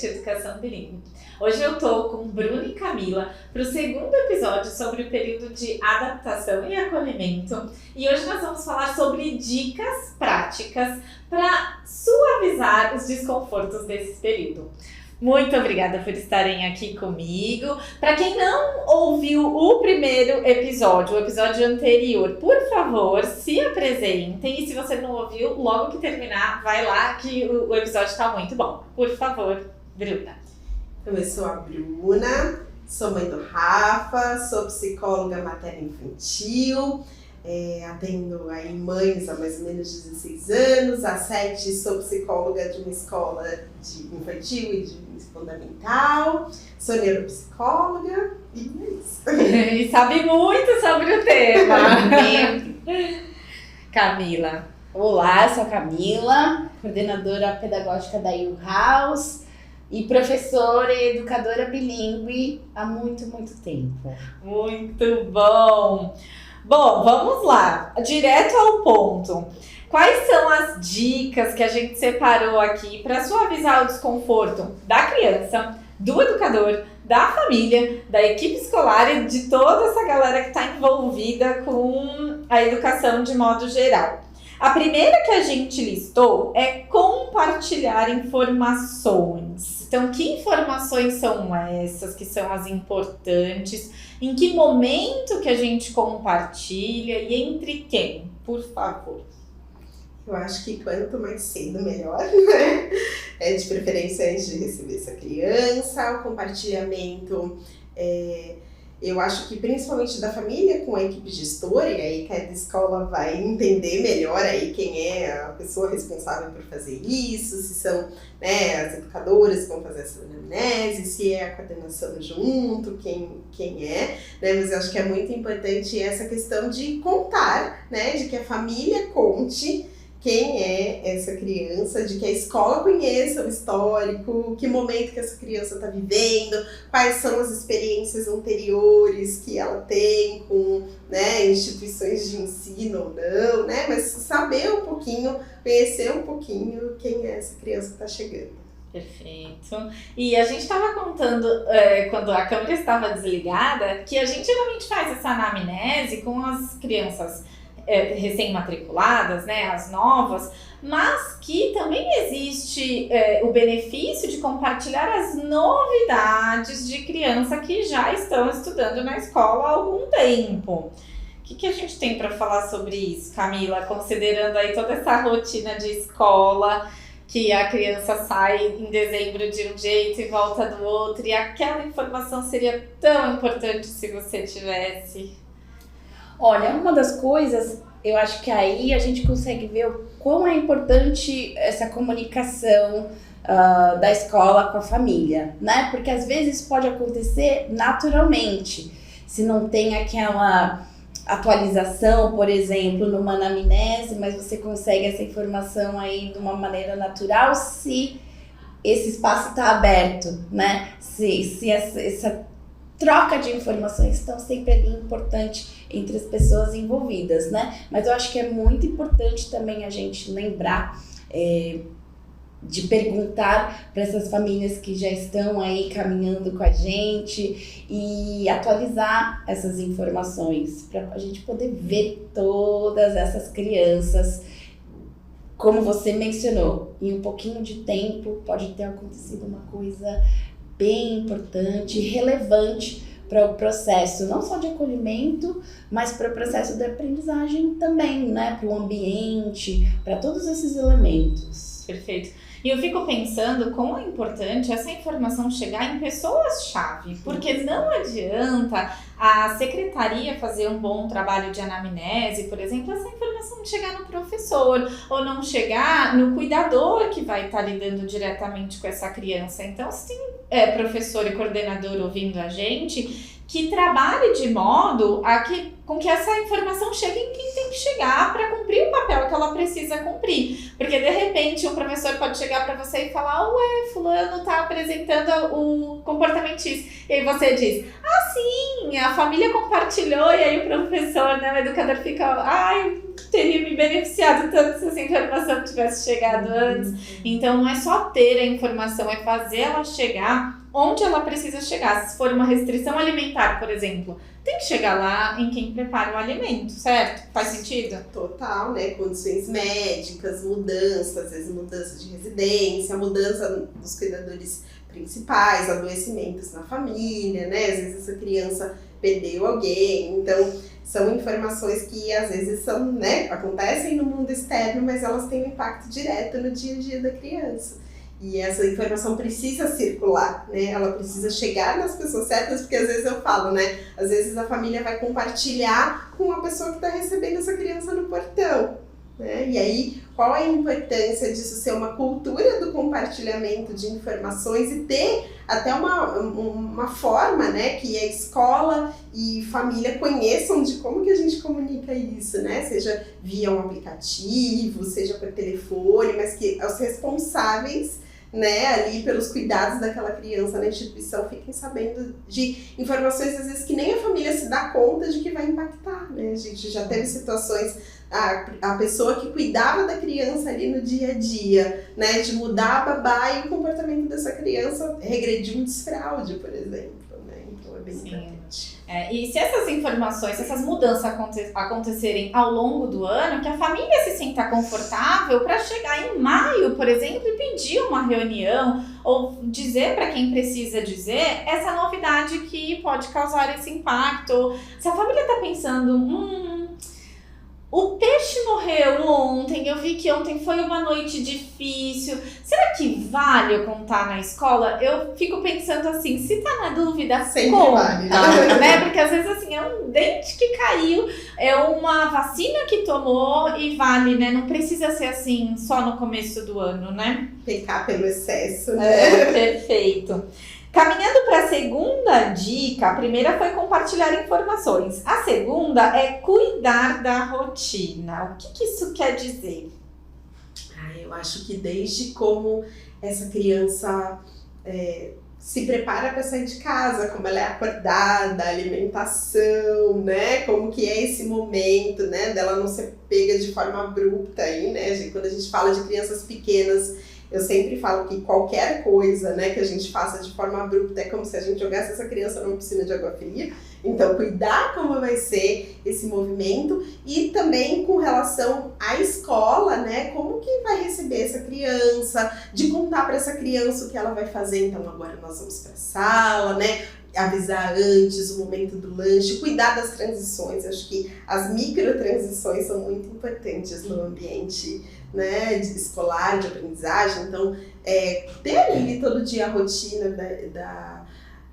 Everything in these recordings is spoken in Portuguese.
podcast Educação Bilíngue. Hoje eu tô com Bruno e Camila para o segundo episódio sobre o período de adaptação e acolhimento. E hoje nós vamos falar sobre dicas práticas para suavizar os desconfortos desse período. Muito obrigada por estarem aqui comigo. Para quem não ouviu o primeiro episódio, o episódio anterior, por favor, se apresentem. E se você não ouviu, logo que terminar, vai lá que o episódio está muito bom. Por favor, Bruna. Eu sou a Bruna, sou mãe do Rafa, sou psicóloga materno-infantil. Atendo aí mães há mais ou menos 16 anos, há 7 sou psicóloga de uma escola de infantil e de fundamental, sou neuropsicóloga e é isso. E sabe muito sobre o tema. Camila. Olá, eu sou a Camila, coordenadora pedagógica da U House e professora e educadora bilíngue há muito tempo. Muito bom! Bom, vamos lá, direto ao ponto. Quais são as dicas que a gente separou aqui para suavizar o desconforto da criança, do educador, da família, da equipe escolar e de toda essa galera que está envolvida com a educação de modo geral? A primeira que a gente listou é compartilhar informações. Então, que informações são essas que são as importantes? Em que momento que a gente compartilha e entre quem? Por favor. Eu acho que quanto mais cedo, melhor, né? De preferência antes de receber essa criança, o compartilhamento, eu acho que principalmente da família com a equipe gestora, e aí cada escola vai entender melhor aí quem é a pessoa responsável por fazer isso, se são, né, as educadoras que vão fazer essa anamnese, se é a coordenação junto, quem é, né, mas eu acho que é muito importante essa questão de contar, né, de que a família conte quem é essa criança, de que a escola conheça o histórico, que momento que essa criança está vivendo, quais são as experiências anteriores que ela tem com, né, instituições de ensino ou não, né, mas saber um pouquinho, conhecer um pouquinho quem é essa criança que está chegando. Perfeito. E a gente estava contando, quando a câmera estava desligada, que a gente geralmente faz essa anamnese com as crianças recém-matriculadas, né, as novas, mas que também existe o benefício de compartilhar as novidades de criança que já estão estudando na escola há algum tempo. O que a gente tem para falar sobre isso, Camila, considerando aí toda essa rotina de escola, que a criança sai em dezembro de um jeito e volta do outro, e aquela informação seria tão importante se você tivesse? Olha, uma das coisas, eu acho que aí a gente consegue ver o quão é importante essa comunicação da escola com a família, né? Porque às vezes pode acontecer naturalmente, se não tem aquela atualização, por exemplo, numa anamnese, mas você consegue essa informação aí de uma maneira natural se esse espaço está aberto, né? Se essa troca de informações estão sempre ali importante entre as pessoas envolvidas, né? Mas eu acho que é muito importante também a gente lembrar de perguntar para essas famílias que já estão aí caminhando com a gente e atualizar essas informações para a gente poder ver todas essas crianças. Como você mencionou, em um pouquinho de tempo pode ter acontecido uma coisa bem importante, relevante para o processo, não só de acolhimento, mas para o processo de aprendizagem também, né? Para o ambiente, para todos esses elementos. Perfeito. E eu fico pensando como é importante essa informação chegar em pessoas-chave, porque não adianta a secretaria fazer um bom trabalho de anamnese, por exemplo, essa informação não chegar no professor ou não chegar no cuidador que vai estar lidando diretamente com essa criança. Então, se tem professor e coordenador ouvindo a gente, que trabalhe de modo com que essa informação chegue em quem tem que chegar para cumprir o papel que ela precisa cumprir. Porque, de repente, um professor pode chegar para você e falar: ué, fulano está apresentando o comportamento X. E aí você diz: ah, sim, a família compartilhou. E aí o professor, né, o educador fica: ai, teria me beneficiado tanto se essa informação tivesse chegado antes. Então não é só ter a informação, é fazer ela chegar onde ela precisa chegar. Se for uma restrição alimentar, por exemplo, tem que chegar lá em quem prepara o alimento, certo? Faz sentido? Total, né? Condições médicas, mudanças, às vezes mudança de residência, mudança dos cuidadores principais, adoecimentos na família, né? Às vezes essa criança perdeu alguém, então são informações que às vezes são, né, acontecem no mundo externo, mas elas têm um impacto direto no dia a dia da criança. E essa informação precisa circular, né? Ela precisa chegar nas pessoas certas, porque às vezes eu falo, né? Às vezes a família vai compartilhar com a pessoa que está recebendo essa criança no portão, né? E aí, qual é a importância disso ser uma cultura do compartilhamento de informações e ter até uma forma, né, que a escola e família conheçam de como que a gente comunica isso, né? Seja via um aplicativo, seja por telefone, mas que os responsáveis, né, ali pelos cuidados daquela criança na instituição fiquem sabendo de informações às vezes que nem a família se dá conta de que vai impactar, né? A gente já teve situações, a pessoa que cuidava da criança ali no dia a dia, né, de mudar a babá e o comportamento dessa criança regrediu um desfraude, por exemplo, né? Então é bem importante. E se essas informações, se essas mudanças acontecerem ao longo do ano, que a família se sinta confortável para chegar em maio, por exemplo, e pedir uma reunião ou dizer para quem precisa dizer essa novidade que pode causar esse impacto. Se a família está pensando, o peixe morreu ontem, eu vi que ontem foi uma noite difícil. Será que vale eu contar na escola? Eu fico pensando assim, se tá na dúvida, sempre conta, vale, né? Porque às vezes assim, é um dente que caiu, é uma vacina que tomou e vale, né? Não precisa ser assim só no começo do ano, né? Pecar pelo excesso, né? Perfeito. Caminhando para a segunda dica, a primeira foi compartilhar informações. A segunda é cuidar da rotina. O que isso quer dizer? Eu acho que desde como essa criança se prepara para sair de casa, como ela é acordada, alimentação, né? Como que é esse momento, né? Dela não ser pega de forma abrupta aí, né? Quando a gente fala de crianças pequenas, eu sempre falo que qualquer coisa, né, que a gente faça de forma abrupta é como se a gente jogasse essa criança numa piscina de água fria. Então, cuidar como vai ser esse movimento e também com relação à escola, né, como que vai receber essa criança, de contar para essa criança o que ela vai fazer. Então, agora nós vamos para a sala, né, avisar antes o momento do lanche, cuidar das transições. Eu acho que as micro transições são muito importantes no ambiente, né, escolar, de aprendizagem. Então, ter ali todo dia a rotina da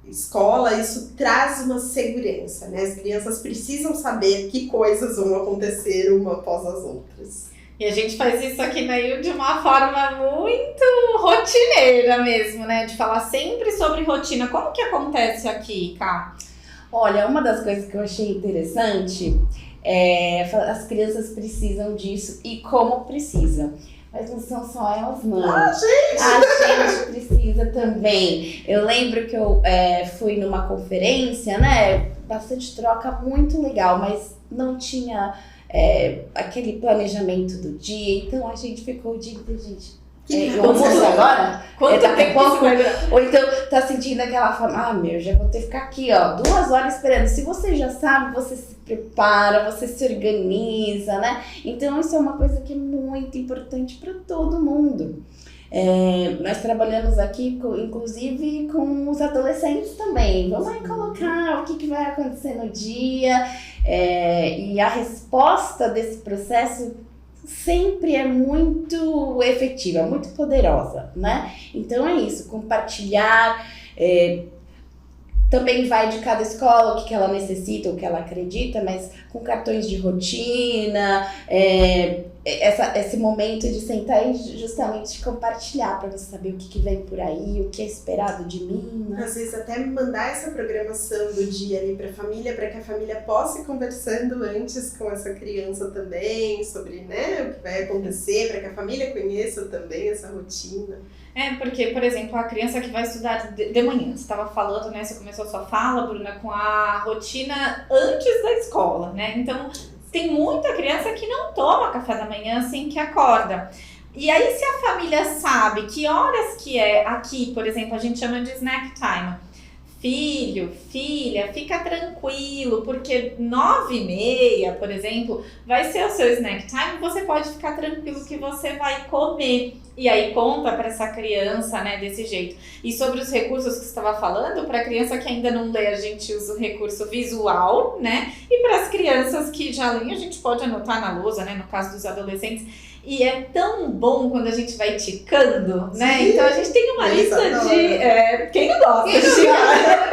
escola, isso traz uma segurança, né? As crianças precisam saber que coisas vão acontecer uma após as outras. E a gente faz isso aqui na IU de uma forma muito rotineira mesmo, né? De falar sempre sobre rotina. Como que acontece aqui, Ká? Olha, uma das coisas que eu achei interessante as crianças precisam disso e como precisam. Mas não são só elas, não. A gente precisa também. Eu lembro que eu fui numa conferência, né? Bastante troca, muito legal, mas não tinha aquele planejamento do dia. Então a gente ficou o dia inteiro, gente. Eu almoço agora? Quanto tempo pouco, ou então tá sentindo aquela fama, já vou ter que ficar aqui, 2 horas esperando. Se você já sabe, você se prepara, você se organiza, né? Então isso é uma coisa que é muito importante para todo mundo. Nós trabalhamos aqui, inclusive, com os adolescentes também. Vamos aí colocar o que vai acontecer no dia. E a resposta desse processo sempre é muito efetiva, muito poderosa, né? Então é isso, compartilhar, também vai de cada escola o que ela necessita, o que ela acredita, mas com cartões de rotina, esse momento de sentar e justamente compartilhar para você saber o que vem por aí, o que é esperado de mim, né? Às vezes até mandar essa programação do dia ali para a família, para que a família possa ir conversando antes com essa criança também, sobre, né, o que vai acontecer, para que a família conheça também essa rotina. Porque, por exemplo, a criança que vai estudar de manhã, você estava falando, né, você começou a sua fala, Bruna, com a rotina antes da escola, né? Então, Tem muita criança que não toma café da manhã assim que acorda. E aí, se a família sabe que horas que é aqui, por exemplo, a gente chama de snack time. Filho, filha, fica tranquilo, porque 9h30, por exemplo, vai ser o seu snack time, você pode ficar tranquilo que você vai comer. E aí conta para essa criança, né, desse jeito. E sobre os recursos que você estava falando, para a criança que ainda não lê, a gente usa o recurso visual, né? E para as crianças que já leem, a gente pode anotar na lousa, né, no caso dos adolescentes. E é tão bom quando a gente vai ticando, né? Sim. Então a gente tem uma lista de... quem não gosta de ticar?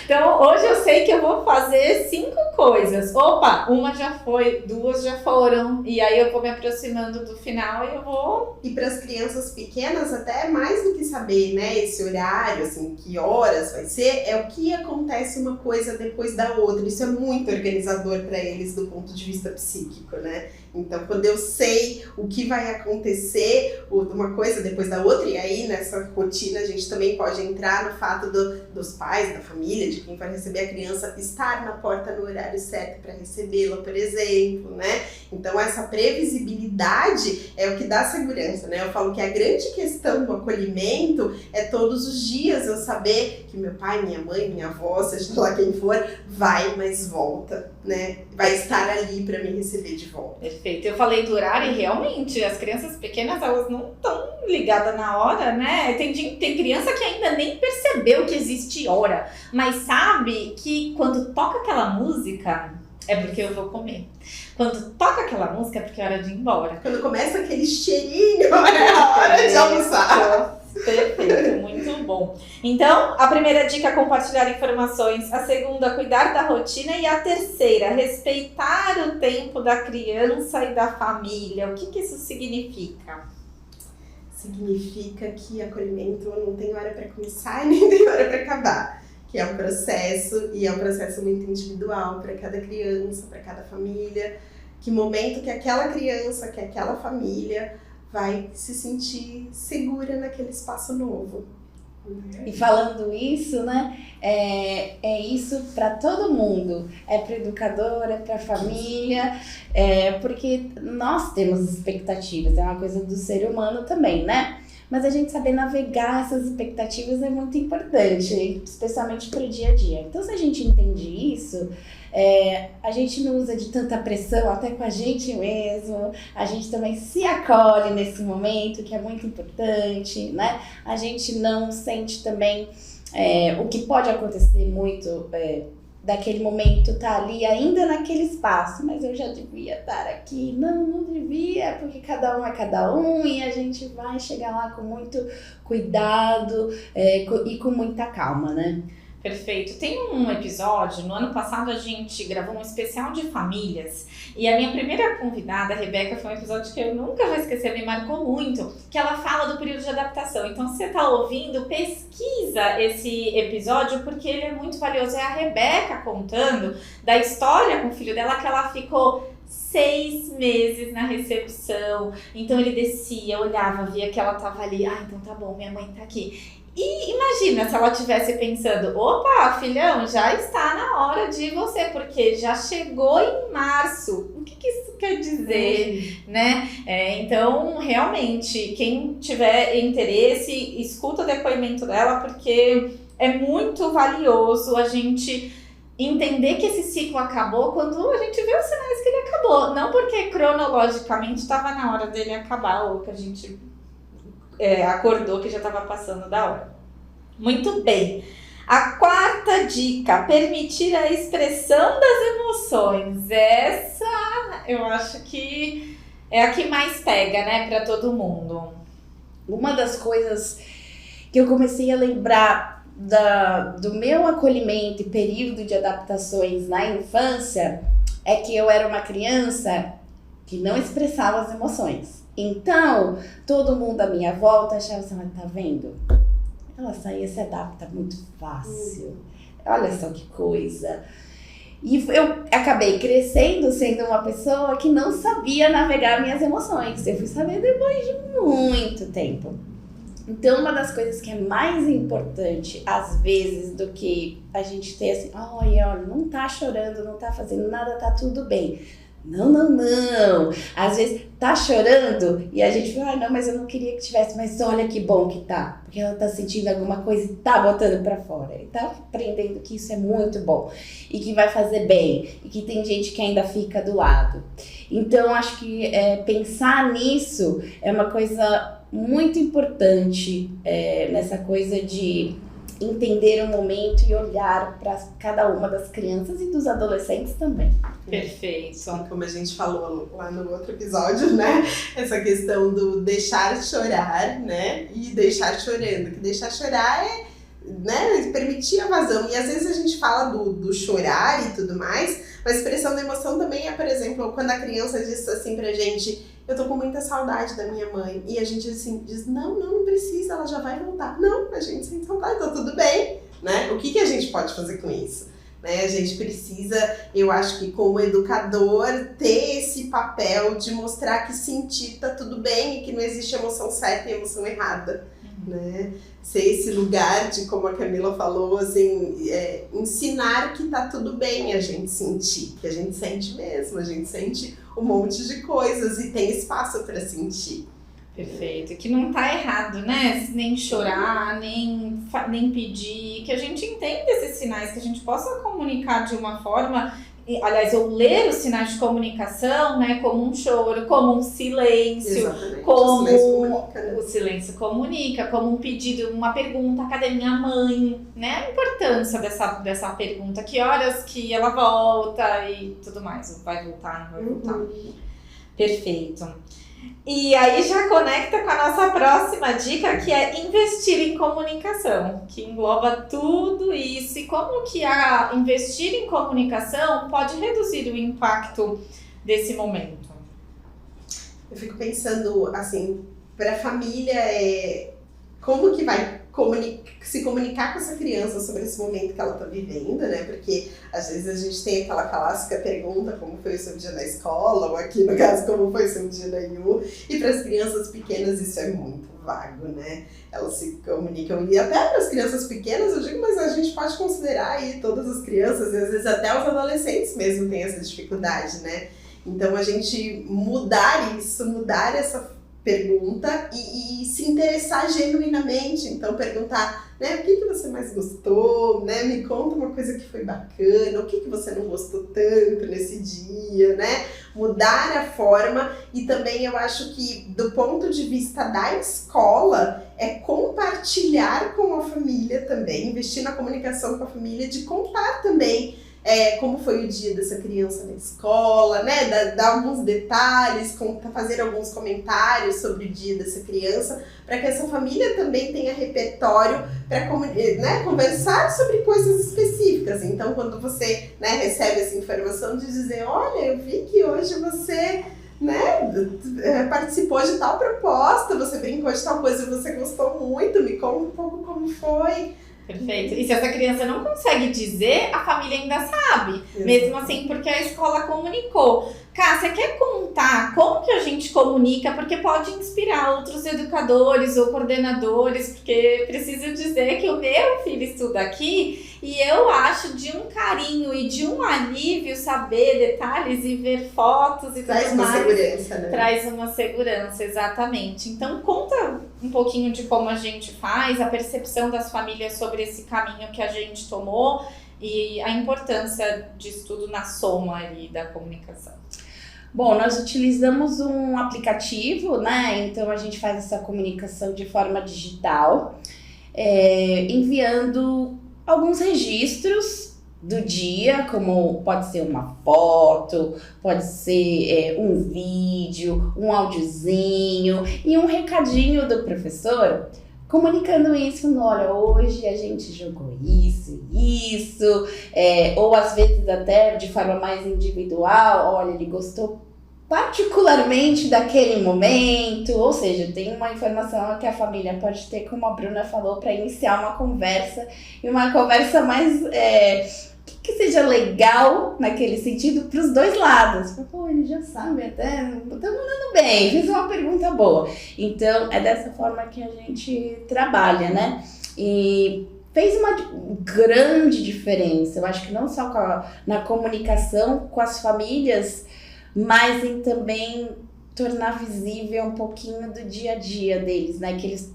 Então hoje eu sei que eu vou fazer 5 coisas. Opa, uma já foi, 2 já foram. E aí eu vou me aproximando do final e eu vou... E para as crianças pequenas, até mais do que saber, né, esse horário, assim, que horas vai ser, é o que acontece uma coisa depois da outra. Isso é muito organizador para eles do ponto de vista psíquico, né? Então, quando eu sei o que vai acontecer, uma coisa depois da outra, e aí nessa rotina a gente também pode entrar no fato dos pais, da família, de quem vai receber a criança, estar na porta no horário certo para recebê-la, por exemplo, né? Então, essa previsibilidade é o que dá segurança, né? Eu falo que a grande questão do acolhimento é todos os dias eu saber que meu pai, minha mãe, minha avó, seja lá quem for, vai, mas volta, né? Vai estar ali para me receber de volta. Perfeito. Eu falei do horário e realmente as crianças pequenas, elas não estão ligadas na hora, né? Tem criança que ainda nem percebeu que existe hora, mas sabe que quando toca aquela música é porque eu vou comer. Quando toca aquela música é porque é hora de ir embora. Quando começa aquele cheirinho, é a hora de almoçar. Perfeito, muito bom. Então, a primeira dica é compartilhar informações, a segunda, cuidar da rotina e a terceira, respeitar o tempo da criança e da família. O que isso significa? Significa que acolhimento não tem hora para começar e nem tem hora para acabar. Que é um processo, e é um processo muito individual para cada criança, para cada família. Que momento que aquela criança, que aquela família vai se sentir segura naquele espaço novo. E falando isso, né, é isso para todo mundo, é para o educador, é para a família, porque nós temos expectativas, é uma coisa do ser humano também, né? Mas a gente saber navegar essas expectativas é muito importante, especialmente para o dia a dia. Então, se a gente entende isso, a gente não usa de tanta pressão até com a gente mesmo, a gente também se acolhe nesse momento, que é muito importante, né? A gente não sente também o que pode acontecer muito daquele momento tá ali ainda naquele espaço, mas eu já devia estar aqui. Não devia, porque cada um é cada um e a gente vai chegar lá com muito cuidado e com muita calma, né? Perfeito. Tem um episódio, no ano passado a gente gravou um especial de famílias e a minha primeira convidada, a Rebeca, foi um episódio que eu nunca vou esquecer, me marcou muito, que ela fala do período de adaptação. Então, se você está ouvindo, pesquisa esse episódio porque ele é muito valioso. É a Rebeca contando da história com o filho dela, que ela ficou 6 meses na recepção. Então ele descia, olhava, via que ela tava ali. Então tá bom, minha mãe tá aqui. E imagina se ela estivesse pensando, opa, filhão, já está na hora de você, porque já chegou em março. O que isso quer dizer, né? Então, realmente, quem tiver interesse, escuta o depoimento dela, porque é muito valioso a gente entender que esse ciclo acabou quando a gente vê os sinais que ele acabou. Não porque cronologicamente estava na hora dele acabar, ou que a gente acordou que já estava passando da hora. Muito bem. A quarta dica, permitir a expressão das emoções. Essa eu acho que é a que mais pega, né, para todo mundo. Uma das coisas que eu comecei a lembrar do meu acolhimento e período de adaptações na infância é que eu era uma criança que não expressava as emoções. Então, todo mundo à minha volta achava assim, tá vendo? Ela se adapta muito fácil. Olha só que coisa. E eu acabei crescendo sendo uma pessoa que não sabia navegar minhas emoções. Eu fui saber depois de muito tempo. Então, uma das coisas que é mais importante, às vezes, do que a gente ter assim, olha, não tá chorando, não tá fazendo nada, tá tudo bem. Não. Às vezes tá chorando e a gente fala, não, mas eu não queria que tivesse, mas olha que bom que tá. Porque ela tá sentindo alguma coisa e tá botando pra fora. E tá aprendendo que isso é muito bom e que vai fazer bem e que tem gente que ainda fica do lado. Então, acho que pensar nisso é uma coisa muito importante, nessa coisa de entender o momento e olhar para cada uma das crianças e dos adolescentes também. Perfeito. Como a gente falou lá no outro episódio, né? Essa questão do deixar chorar, né? E deixar chorando. Que deixar chorar é, né, permitir a vazão. E às vezes a gente fala do chorar e tudo mais, mas expressão da emoção também é, por exemplo, quando a criança diz assim pra gente: eu tô com muita saudade da minha mãe. E a gente assim diz: não precisa, ela já vai voltar. Não, a gente sente saudade, tá tudo bem, né? O que a gente pode fazer com isso? Né? A gente precisa, eu acho que como educador, ter esse papel de mostrar que sentir tá tudo bem e que não existe emoção certa e emoção errada. Né? Ser esse lugar de, como a Camila falou, assim, ensinar que tá tudo bem a gente sentir, que a gente sente mesmo, a gente sente um monte de coisas e tem espaço para sentir. Perfeito, que não tá errado, né? Nem chorar, nem pedir, que a gente entenda esses sinais, que a gente possa comunicar de uma forma. Aliás, eu ler os sinais de comunicação, né, como um choro, como um silêncio. Exatamente. Como o silêncio comunica, né? O silêncio comunica, como um pedido, uma pergunta: cadê minha mãe? Né? A importância dessa pergunta, que horas que ela volta e tudo mais, vai voltar, não vai voltar. Perfeito. E aí já conecta com a nossa próxima dica, que é investir em comunicação, que engloba tudo isso. E como que investir em comunicação pode reduzir o impacto desse momento? Eu fico pensando, assim, para a família, como que vai se comunicar com essa criança sobre esse momento que ela está vivendo, né? Porque às vezes a gente tem aquela clássica pergunta: como foi o seu dia na escola? Ou aqui no caso, como foi o seu dia na IU? E para as crianças pequenas isso é muito vago, né? Elas se comunicam, e até para as crianças pequenas eu digo, mas a gente pode considerar aí todas as crianças, e às vezes até os adolescentes mesmo têm essa dificuldade, né? Então a gente mudar essa pergunta e se interessar genuinamente. Então perguntar, né, o que você mais gostou, né, me conta uma coisa que foi bacana, o que você não gostou tanto nesse dia, né, mudar a forma. E também eu acho que do ponto de vista da escola é compartilhar com a família também, investir na comunicação com a família, de contar também como foi o dia dessa criança na escola, né? Dar alguns detalhes, fazer alguns comentários sobre o dia dessa criança, para que essa família também tenha repertório para, né, conversar sobre coisas específicas. Então, quando você, né, recebe essa informação de dizer: olha, eu vi que hoje você, né, participou de tal proposta, você brincou de tal coisa e você gostou muito, me conta um pouco como foi. Perfeito. E se essa criança não consegue dizer, a família ainda sabe. Exato. Mesmo assim, porque a escola comunicou. Cássia, quer contar como que a gente comunica? Porque pode inspirar outros educadores ou coordenadores, porque preciso dizer que o meu filho estuda aqui e eu acho de um carinho e de um alívio saber detalhes e ver fotos e tudo mais. Traz uma segurança, né? Traz uma segurança, exatamente. Então conta um pouquinho de como a gente faz, a percepção das famílias sobre esse caminho que a gente tomou e a importância disso tudo na soma ali da comunicação. Bom, nós utilizamos um aplicativo, né? Então a gente faz essa comunicação de forma digital, enviando alguns registros do dia, como pode ser uma foto, pode ser um vídeo, um áudiozinho e um recadinho do professor, comunicando isso: olha, hoje a gente jogou isso, ou às vezes até de forma mais individual: olha, ele gostou particularmente daquele momento. Ou seja, tem uma informação que a família pode ter, como a Bruna falou, para iniciar uma conversa, e uma conversa mais que seja legal naquele sentido para os dois lados. Pô, ele já sabe até, tá mandando bem, fez uma pergunta boa. Então é dessa forma que a gente trabalha, né? E fez uma grande diferença, eu acho que não só na comunicação com as famílias, mas em também tornar visível um pouquinho do dia a dia deles, né? Que eles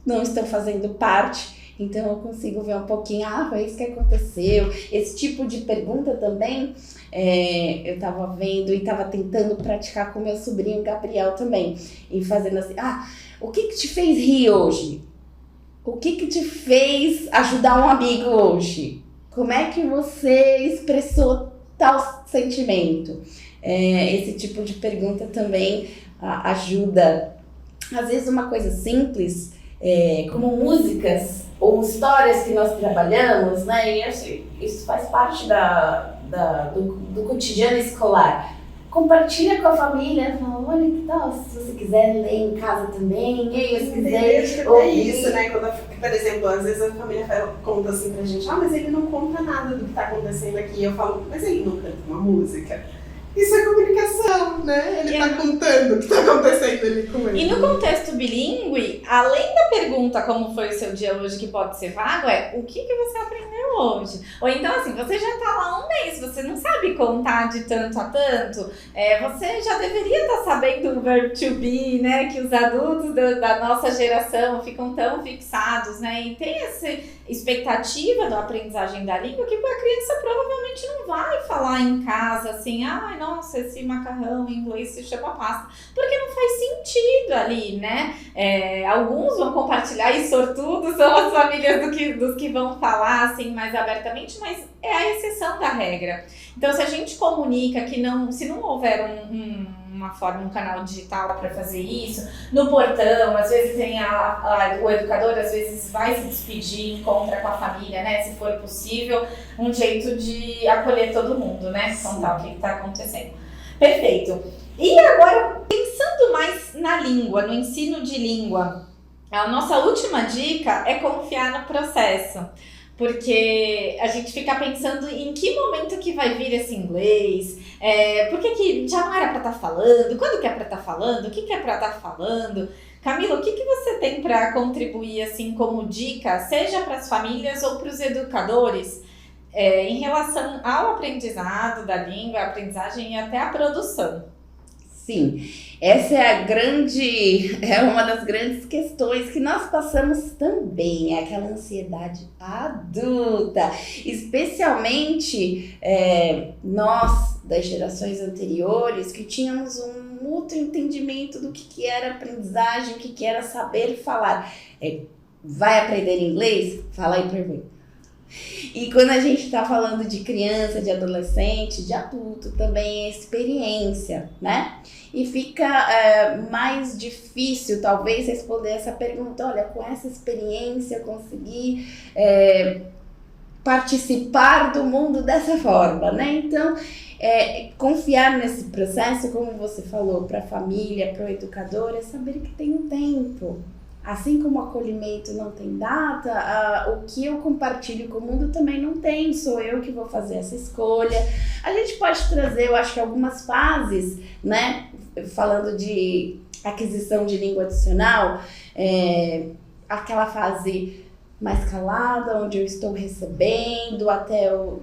não estão fazendo parte, então eu consigo ver um pouquinho, foi isso que aconteceu. Esse tipo de pergunta também, eu estava vendo e estava tentando praticar com meu sobrinho Gabriel também, e fazendo assim, o que te fez rir hoje? O que te fez ajudar um amigo hoje? Como é que você expressou tal sentimento? Esse tipo de pergunta também ajuda. Às vezes uma coisa simples, como músicas ou histórias que nós trabalhamos, né? E assim, isso faz parte do cotidiano escolar. Compartilha com a família, fala, olha que tal, se você quiser ler em casa também, e se quiser ouvir. Isso, né? Quando, por exemplo, às vezes a família conta assim pra gente, mas ele não conta nada do que tá acontecendo aqui. Eu falo, mas ele não canta uma música. Isso é comunicação, né? Ele tá contando o que tá acontecendo ali com ele. E no contexto bilíngue, além da pergunta como foi o seu dia hoje, que pode ser vago, o que você aprendeu hoje? Ou então assim, você já tá lá um mês, você não sabe contar de tanto a tanto, você já deveria estar sabendo o verbo to be, né? Que os adultos da nossa geração ficam tão fixados, né? E tem essa expectativa da aprendizagem da língua que a criança provavelmente não vai falar em casa assim, nossa, esse macarrão em inglês se chama pasta, porque não faz sentido ali, né? Alguns vão compartilhar, e sortudos são as famílias dos que vão falar assim mais abertamente, mas é a exceção da regra. Então, se a gente comunica que se não houver uma forma, um canal digital para fazer isso, no portão, às vezes tem o educador, às vezes vai se despedir, encontra com a família, né, se for possível, um jeito de acolher todo mundo, né, contar o que está acontecendo. Perfeito. E agora, pensando mais na língua, no ensino de língua, a nossa última dica é confiar no processo. Porque a gente fica pensando em que momento que vai vir esse inglês, por que já não era para estar falando, quando que é para estar falando, o que é para estar falando. Camila, o que você tem para contribuir assim como dica, seja para as famílias ou para os educadores, em relação ao aprendizado da língua, a aprendizagem e até a produção? Sim, essa é uma das grandes questões que nós passamos também, aquela ansiedade adulta, especialmente nós das gerações anteriores que tínhamos um outro entendimento do que era aprendizagem, o que era saber falar. Vai aprender inglês? Fala aí pra mim. E quando a gente está falando de criança, de adolescente, de adulto, também é experiência, né? E fica mais difícil, talvez, responder essa pergunta. Olha, com essa experiência eu consegui participar do mundo dessa forma, né? Então, confiar nesse processo, como você falou, para a família, para o educador, é saber que tem um tempo. Assim como o acolhimento não tem data, o que eu compartilho com o mundo também não tem, sou eu que vou fazer essa escolha. A gente pode trazer, eu acho que algumas fases, né, falando de aquisição de língua adicional, aquela fase mais calada, onde eu estou recebendo, até eu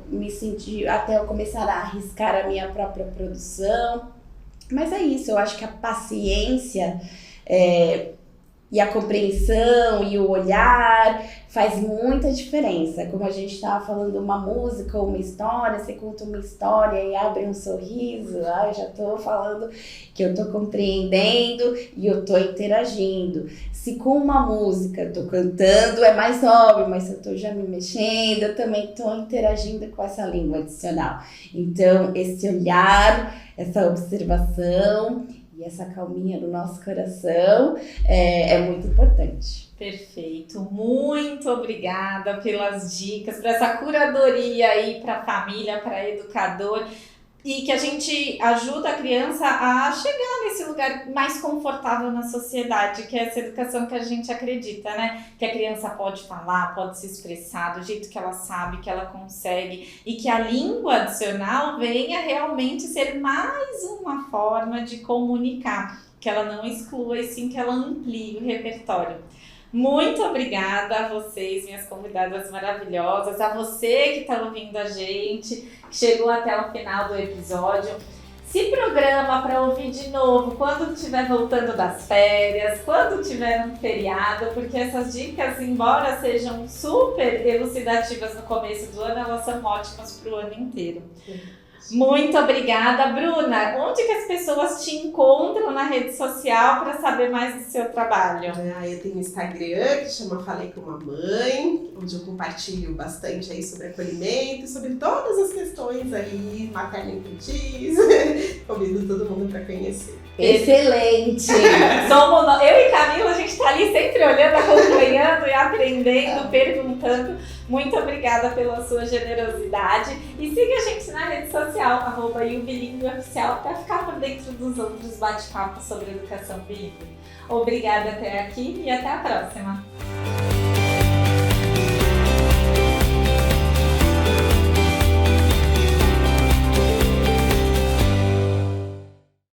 começar a arriscar a minha própria produção. Mas é isso, eu acho que a paciência e a compreensão e o olhar faz muita diferença. Como a gente estava falando, uma música ou uma história, você conta uma história e abre um sorriso, eu já estou falando que eu estou compreendendo e eu estou interagindo. Se com uma música eu estou cantando, é mais óbvio, mas se eu estou já me mexendo, eu também estou interagindo com essa língua adicional. Então, esse olhar, essa observação e essa calminha no nosso coração é muito importante. Perfeito. Muito obrigada pelas dicas, por essa curadoria aí para a família, para educador. E que a gente ajuda a criança a chegar nesse lugar mais confortável na sociedade, que é essa educação que a gente acredita, né? Que a criança pode falar, pode se expressar do jeito que ela sabe, que ela consegue. E que a língua adicional venha realmente ser mais uma forma de comunicar. Que ela não exclua e sim que ela amplie o repertório. Muito obrigada a vocês, minhas convidadas maravilhosas, a você que está ouvindo a gente, que chegou até o final do episódio. Se programa para ouvir de novo quando estiver voltando das férias, quando tiver um feriado, porque essas dicas, embora sejam super elucidativas no começo do ano, elas são ótimas para o ano inteiro. Muito obrigada, Bruna. Onde que as pessoas te encontram na rede social para saber mais do seu trabalho? Eu tenho um Instagram que chama Falei com Mamãe, onde eu compartilho bastante aí sobre acolhimento, sobre todas as questões aí materno-infantis. Convido todo mundo para conhecer. Excelente! Eu e Camila, a gente está ali sempre olhando, acompanhando e aprendendo, perguntando. Muito obrigada pela sua generosidade e siga a gente na rede social, @ubilingueoficial, para ficar por dentro dos outros bate-papos sobre educação bilíngue. Obrigada até aqui e até a próxima!